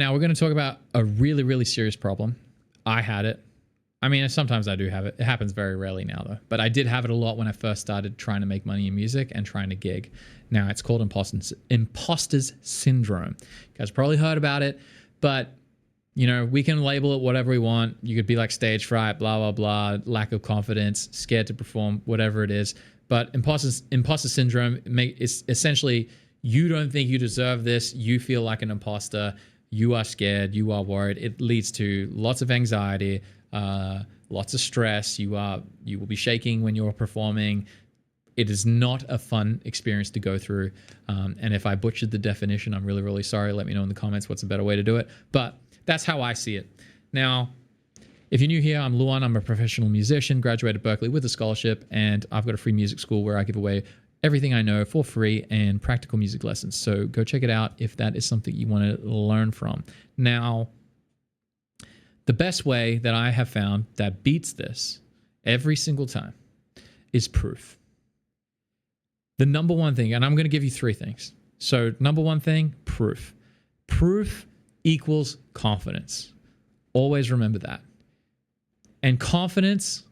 Now we're going to talk about a really, really serious problem. I had it. I mean, sometimes I do have it. It happens very rarely now, though. But I did have it a lot when I first started trying to make money in music and trying to gig. Now it's called Imposters syndrome. You guys probably heard about it, but you know, we can label it whatever we want. You could be like stage fright, blah, blah, blah, lack of confidence, scared to perform, whatever it is. But imposter syndrome is essentially you don't think you deserve this. You feel like an imposter. You are scared. You are worried. It leads to lots of anxiety, lots of stress. You will be shaking when you're performing. It is not a fun experience to go through. And if I butchered the definition, I'm really, really sorry. Let me know in the comments what's a better way to do it. But that's how I see it. Now, if you're new here, I'm Luan. I'm a professional musician, graduated Berkeley with a scholarship, and I've got a free music school where I give away everything I know for free and practical music lessons. So go check it out if that is something you want to learn from. Now, the best way that I have found that beats this every single time is proof. The number one thing, and I'm going to give you three things. So number one thing, proof. Proof equals confidence. Always remember that. And confidence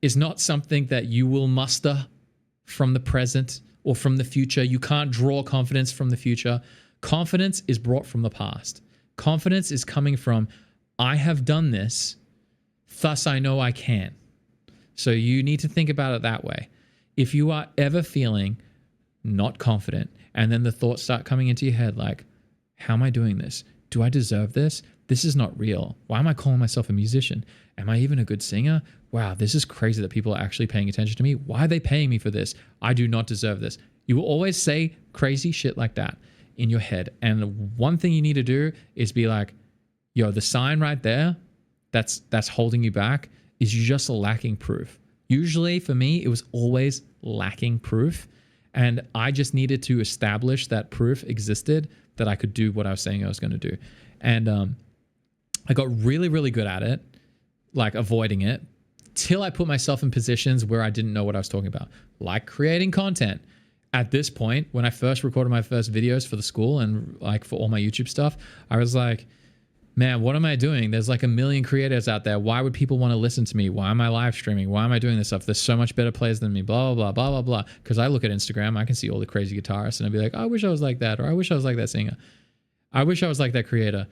is not something that you will muster from the present or from the future. You can't draw confidence from the future. Confidence is brought from the past. Confidence is coming from, I have done this, thus I know I can. So you need to think about it that way. If you are ever feeling not confident, and then the thoughts start coming into your head like, how am I doing this? Do I deserve this? This is not real. Why am I calling myself a musician? Am I even a good singer? Wow, this is crazy that people are actually paying attention to me. Why are they paying me for this? I do not deserve this. You will always say crazy shit like that in your head. And one thing you need to do is be like, yo, the sign right there that's holding you back is just lacking proof. Usually for me, it was always lacking proof. And I just needed to establish that proof existed that I could do what I was saying I was going to do. And I got really, really good at it, like avoiding it, till I put myself in positions where I didn't know what I was talking about, like creating content. At this point, when I first recorded my first videos for the school and like for all my YouTube stuff, I was like, man, what am I doing? There's like a million creators out there. Why would people want to listen to me? Why am I live streaming? Why am I doing this stuff? There's so much better players than me, blah, blah, blah, blah, blah. Because I look at Instagram, I can see all the crazy guitarists and I'd be like, I wish I was like that. Or I wish I was like that singer. I wish I was like that creator.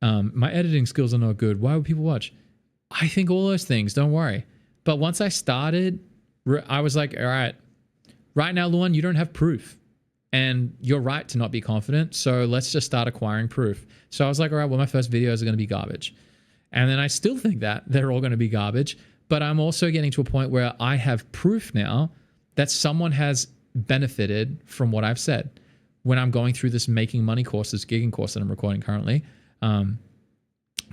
My editing skills are not good. Why would people watch? I think all those things, don't worry. But once I started, I was like, all right now, Luan, you don't have proof. And you're right to not be confident. So let's just start acquiring proof. So I was like, all right, well, my first videos are going to be garbage. And then I still think that they're all going to be garbage. But I'm also getting to a point where I have proof now that someone has benefited from what I've said. When I'm going through this making money course, this gigging course that I'm recording currently,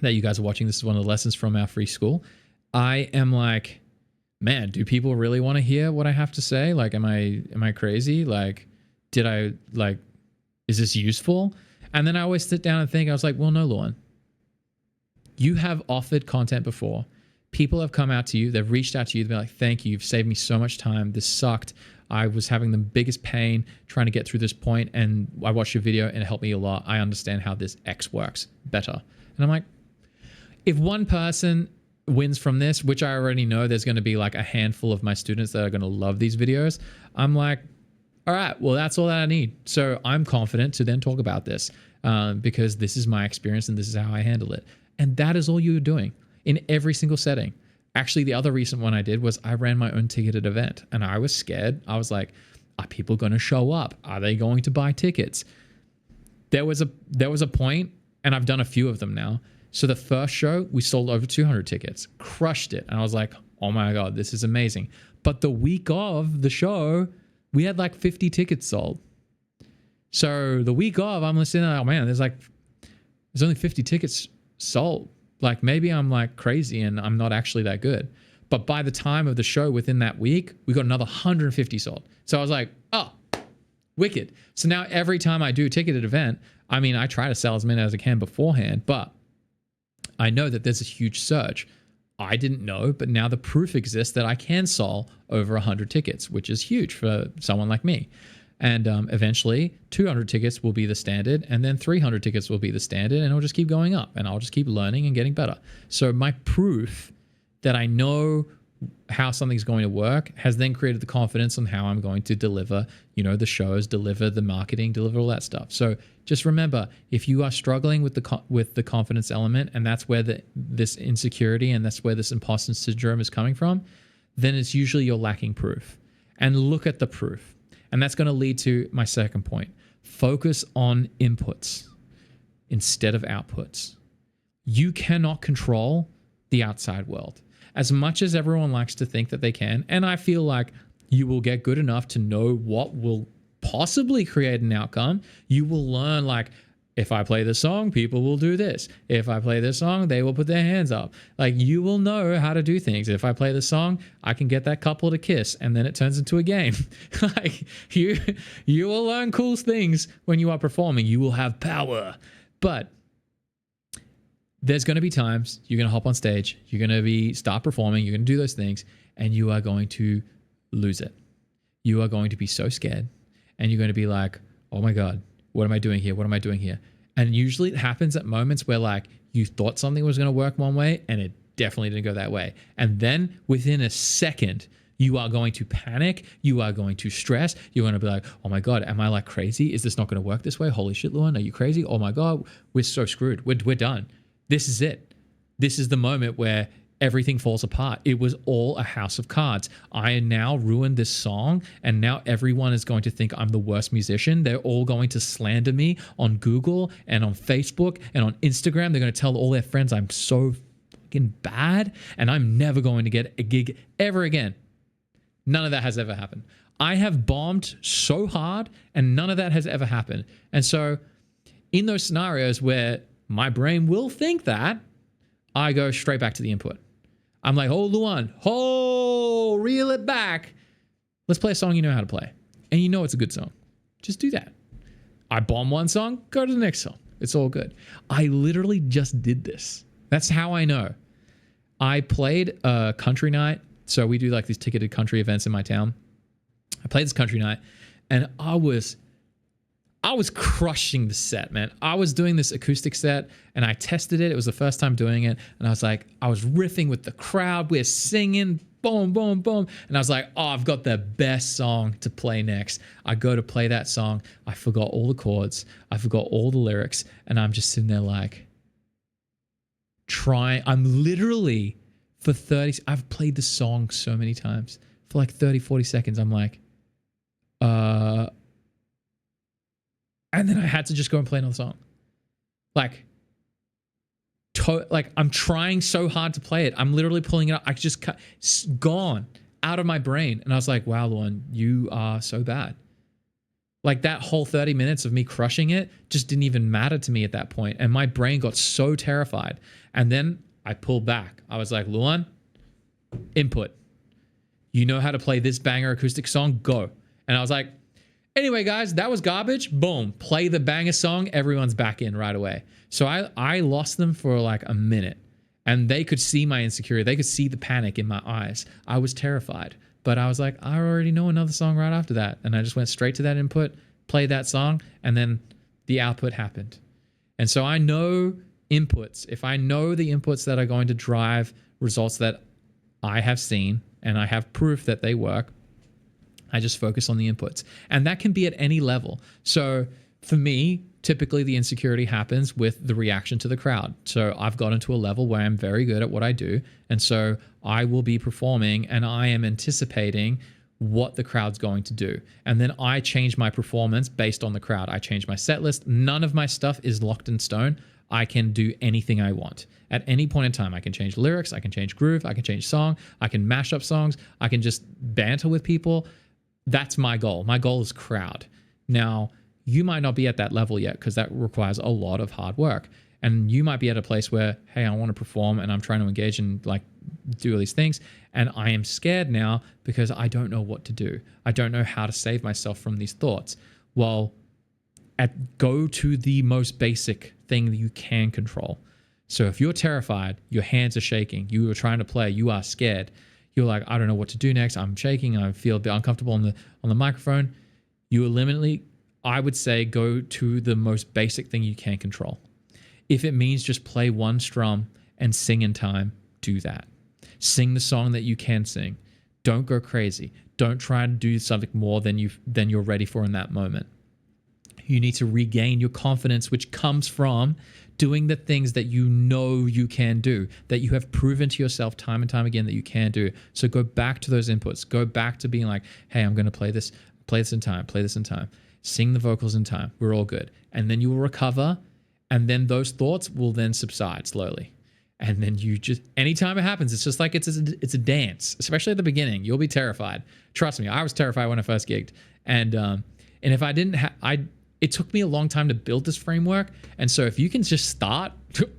that you guys are watching, this is one of the lessons from our free school. I am like, man, do people really want to hear what I have to say? Like, am I crazy? Like, is this useful? And then I always sit down and think, I was like, well, no, Luan, you have offered content before. People have come out to you. They've reached out to you. They've been like, thank you. You've saved me so much time. This sucked. I was having the biggest pain trying to get through this point, and I watched your video and it helped me a lot. I understand how this X works better. And I'm like, if one person wins from this, which I already know there's going to be like a handful of my students that are going to love these videos, I'm like, all right, well, that's all that I need. So I'm confident to then talk about this because this is my experience and this is how I handle it. And that is all you're doing in every single setting. Actually, the other recent one I did was I ran my own ticketed event and I was scared. I was like, are people going to show up? Are they going to buy tickets? There was a point, and I've done a few of them now. So the first show, we sold over 200 tickets, crushed it. And I was like, oh my God, this is amazing. But the week of the show, we had like 50 tickets sold. So the week of, I'm listening, oh man, there's only 50 tickets sold. Like maybe I'm like crazy and I'm not actually that good. But by the time of the show within that week, we got another 150 sold. So I was like, oh, wicked. So now every time I do a ticketed event, I mean, I try to sell as many as I can beforehand, but I know that there's a huge surge. I didn't know, but now the proof exists that I can sell over 100 tickets, which is huge for someone like me. And eventually 200 tickets will be the standard, and then 300 tickets will be the standard, and it'll just keep going up, and I'll just keep learning and getting better. So my proof that I know how something's going to work has then created the confidence on how I'm going to deliver, the shows, deliver the marketing, deliver all that stuff. So just remember, if you are struggling with the confidence element, and that's where this insecurity and that's where this imposter syndrome is coming from, then it's usually you're lacking proof. And look at the proof. And that's going to lead to my second point. Focus on inputs instead of outputs. You cannot control the outside world. As much as everyone likes to think that they can, and I feel like you will get good enough to know what will possibly create an outcome, you will learn, like, if I play this song, people will do this. If I play this song, they will put their hands up. Like, you will know how to do things. If I play this song, I can get that couple to kiss, and then it turns into a game. Like, you will learn cool things when you are performing. You will have power. But there's going to be times you're going to hop on stage, you're going to start performing, you're going to do those things, and you are going to lose it. You are going to be so scared, and you're going to be like, oh my God, what am I doing here? What am I doing here? And usually it happens at moments where, like, you thought something was going to work one way and it definitely didn't go that way. And then within a second, you are going to panic. You are going to stress. You're going to be like, oh my God, am I like crazy? Is this not going to work this way? Holy shit, Luan, are you crazy? Oh my God, we're so screwed. We're done. This is it. This is the moment where everything falls apart. It was all a house of cards. I now ruined this song, and now everyone is going to think I'm the worst musician. They're all going to slander me on Google and on Facebook and on Instagram. They're going to tell all their friends I'm so fucking bad, and I'm never going to get a gig ever again. None of that has ever happened. I have bombed so hard, and none of that has ever happened. And so in those scenarios where my brain will think that, I go straight back to the input. I'm like, oh, Luan, reel it back. Let's play a song you know how to play. And you know it's a good song. Just do that. I bomb one song, go to the next song. It's all good. I literally just did this. That's how I know. I played a country night. So we do like these ticketed country events in my town. I played this country night, and I was crushing the set, man. I was doing this acoustic set, and I tested it. It was the first time doing it. And I was like, I was riffing with the crowd. We're singing, boom, boom, boom. And I was like, oh, I've got the best song to play next. I go to play that song. I forgot all the chords. I forgot all the lyrics. And I'm just sitting there like, I'm literally for 30, I've played the song so many times. For like 30, 40 seconds, I'm like, and then I had to just go and play another song. Like I'm trying so hard to play it. I'm literally pulling it up. I just it's gone out of my brain. And I was like, wow, Luan, you are so bad. Like that whole 30 minutes of me crushing it just didn't even matter to me at that point. And my brain got so terrified. And then I pulled back. I was like, Luan, input. You know how to play this banger acoustic song? Go. And I was like, anyway, guys, that was garbage. Boom. Play the banger song. Everyone's back in right away. So I lost them for like a minute, and they could see my insecurity. They could see the panic in my eyes. I was terrified, but I was like, I already know another song right after that. And I just went straight to that input, played that song, and then the output happened. And so I know inputs. If I know the inputs that are going to drive results that I have seen, and I have proof that they work, I just focus on the inputs. And that can be at any level. So for me, typically the insecurity happens with the reaction to the crowd. So I've gotten to a level where I'm very good at what I do. And so I will be performing, and I am anticipating what the crowd's going to do. And then I change my performance based on the crowd. I change my set list. None of my stuff is locked in stone. I can do anything I want. At any point in time, I can change lyrics, I can change groove, I can change song, I can mash up songs, I can just banter with people. That's my goal. My goal is crowd. Now, you might not be at that level yet because that requires a lot of hard work. And you might be at a place where, hey, I want to perform and I'm trying to engage and like do all these things. And I am scared now because I don't know what to do. I don't know how to save myself from these thoughts. Well, go to the most basic thing that you can control. So if you're terrified, your hands are shaking, you are trying to play, you are scared, you're like, I don't know what to do next, I'm shaking, I feel a bit uncomfortable on the microphone, You eliminate, I would say, go to the most basic thing you can control. If it means just play one strum and sing in time, do that. Sing the song that you can sing. Don't go crazy. Don't try and do something more than you're ready for in that moment. You need to regain your confidence, which comes from doing the things that you know you can do, that you have proven to yourself time and time again that you can do. So go back to those inputs. Go back to being like, hey, I'm going to play this in time, play this in time. Sing the vocals in time. We're all good. And then you will recover, and then those thoughts will then subside slowly. And then you just, anytime it happens, it's just like it's a dance, especially at the beginning. You'll be terrified. Trust me, I was terrified when I first gigged. And if I didn't it took me a long time to build this framework. And so if you can just start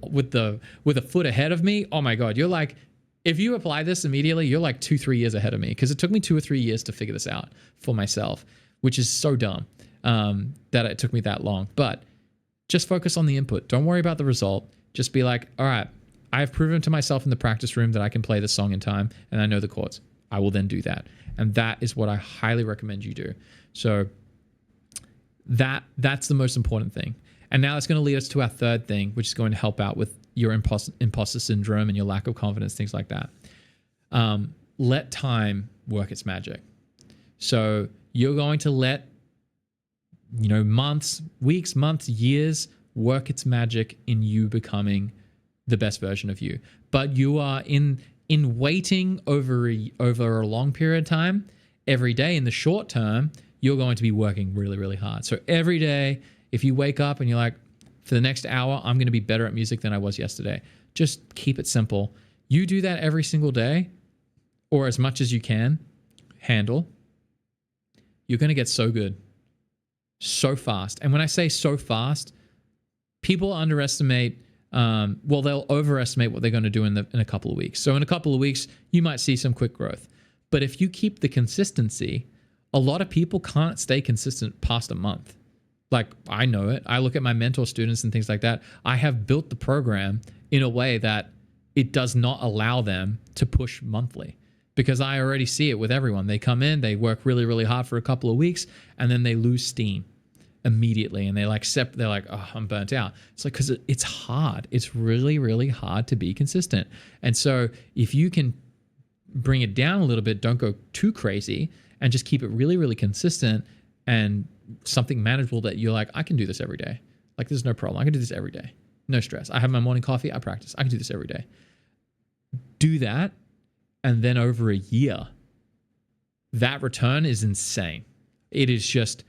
with a foot ahead of me, oh my God, you're like, if you apply this immediately, you're like 2-3 years ahead of me, because it took me 2 or 3 years to figure this out for myself, which is so dumb that it took me that long. But just focus on the input. Don't worry about the result. Just be like, all right, I have proven to myself in the practice room that I can play this song in time and I know the chords. I will then do that. And that is what I highly recommend you do. So that's the most important thing. And now it's going to lead us to our third thing, which is going to help out with your imposter syndrome and your lack of confidence, things like that. Let time work its magic. So you're going to let, months, weeks, months, years work its magic in you becoming the best version of you. But you are in waiting over a long period of time. Every day in the short term, you're going to be working really, really hard. So every day, if you wake up and you're like, for the next hour, I'm going to be better at music than I was yesterday. Just keep it simple. You do that every single day, or as much as you can handle. You're going to get so good so fast. And when I say so fast, people underestimate, they'll overestimate what they're going to do in a couple of weeks. So in a couple of weeks, you might see some quick growth. But if you keep the consistency, a lot of people can't stay consistent past a month. Like, I know it. I look at my mentor students and things like that. I have built the program in a way that it does not allow them to push monthly, because I already see it with everyone. They come in, they work really, really hard for a couple of weeks, and then they lose steam immediately. And they're like, oh, I'm burnt out. It's like, because it's hard. It's really, really hard to be consistent. And so if you can bring it down a little bit, don't go too crazy, and just keep it really, really consistent and something manageable that you're like, I can do this every day. Like, there's no problem. I can do this every day. No stress. I have my morning coffee. I practice. I can do this every day. Do that. And then over a year, that return is insane. It is just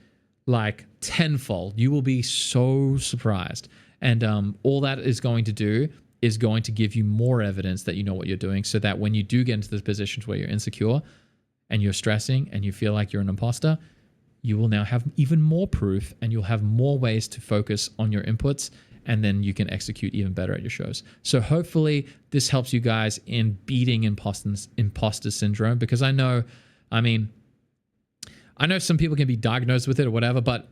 like tenfold. You will be so surprised. And all that is going to do is going to give you more evidence that you know what you're doing, so that when you do get into those positions where you're insecure and you're stressing and you feel like you're an imposter, you will now have even more proof, and you'll have more ways to focus on your inputs, and then you can execute even better at your shows. So hopefully this helps you guys in beating imposter syndrome, because I know some people can be diagnosed with it or whatever, but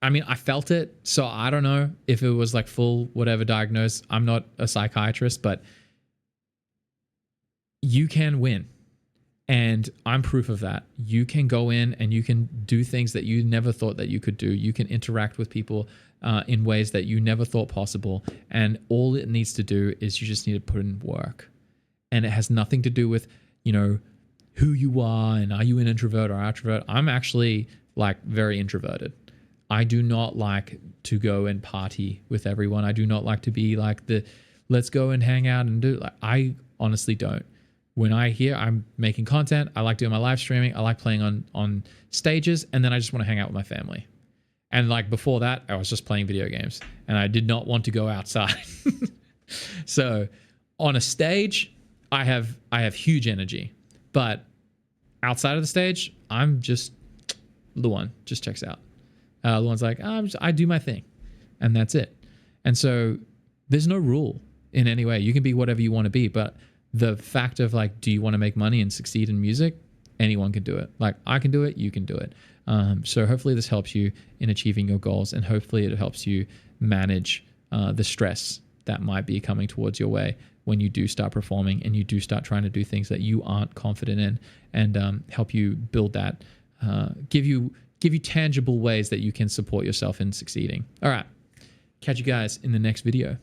I felt it. So I don't know if it was like full whatever diagnosed. I'm not a psychiatrist, but you can win. And I'm proof of that. You can go in and you can do things that you never thought that you could do. You can interact with people in ways that you never thought possible. And all it needs to do is you just need to put in work. And it has nothing to do with, who you are and are you an introvert or extrovert. I'm actually like very introverted. I do not like to go and party with everyone. I do not like to be like let's go and hang out and do. Like, I honestly don't. When I hear I'm making content, I like doing my live streaming, I like playing on stages, and then I just want to hang out with my family. And like before that, I was just playing video games, and I did not want to go outside. So on a stage, I have huge energy, but outside of the stage, I'm just Luan just checks out. Luan's like, I do my thing, and that's it. And so there's no rule in any way. You can be whatever you want to be, but the fact of like, do you want to make money and succeed in music? Anyone can do it. Like, I can do it, you can do it. So hopefully this helps you in achieving your goals, and hopefully it helps you manage the stress that might be coming towards your way when you do start performing and you do start trying to do things that you aren't confident in, and help you build that, give you give you tangible ways that you can support yourself in succeeding. All right. Catch you guys in the next video.